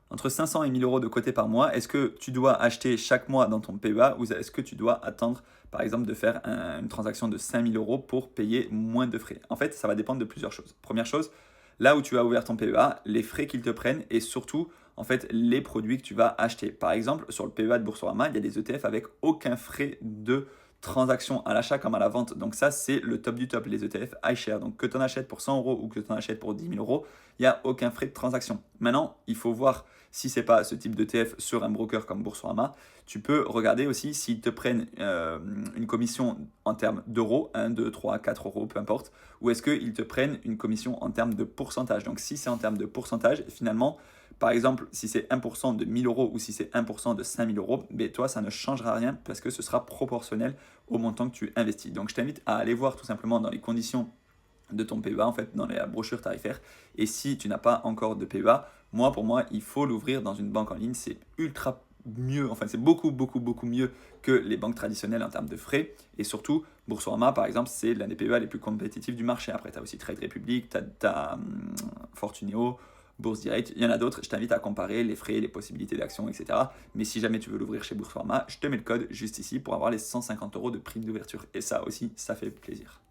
entre 500 et 1000 euros de côté par mois, est-ce que tu dois acheter chaque mois dans ton PEA ou est-ce que tu dois attendre, par exemple, de faire une transaction de 5000 euros pour payer moins de frais? En fait, ça va dépendre de plusieurs choses. Première chose, là où tu as ouvert ton PEA, les frais qu'ils te prennent et surtout, en fait, les produits que tu vas acheter. Par exemple, sur le PEA de Boursorama, il y a des ETF avec aucun frais de transaction à l'achat comme à la vente. Donc ça, c'est le top du top, les ETF iShare. Donc que tu en achètes pour 100 euros ou que tu en achètes pour 10 000 euros, il n'y a aucun frais de transaction. Maintenant, il faut voir si ce n'est pas ce type d'ETF sur un broker comme Boursorama. Tu peux regarder aussi s'ils te prennent une commission en termes d'euros, 1, 2, 3, 4 euros, peu importe, ou est-ce qu'ils te prennent une commission en termes de pourcentage. Donc si c'est en termes de pourcentage, finalement, par exemple, si c'est 1% de 1000 euros ou si c'est 1% de 5000 euros, ben toi, ça ne changera rien parce que ce sera proportionnel au montant que tu investis. Donc, je t'invite à aller voir tout simplement dans les conditions de ton PEA, en fait, dans les brochures tarifaires. Et si tu n'as pas encore de PEA, pour moi, il faut l'ouvrir dans une banque en ligne. C'est ultra mieux, enfin, c'est beaucoup, beaucoup, beaucoup mieux que les banques traditionnelles en termes de frais. Et surtout, Boursorama, par exemple, c'est l'un des PEA les plus compétitifs du marché. Après, tu as aussi Trade Republic, tu as, Fortuneo, Bourse Direct, il y en a d'autres. Je t'invite à comparer les frais, les possibilités d'action, etc. Mais si jamais tu veux l'ouvrir chez Boursorama, je te mets le code juste ici pour avoir les 150 euros de prime d'ouverture. Et ça aussi, ça fait plaisir.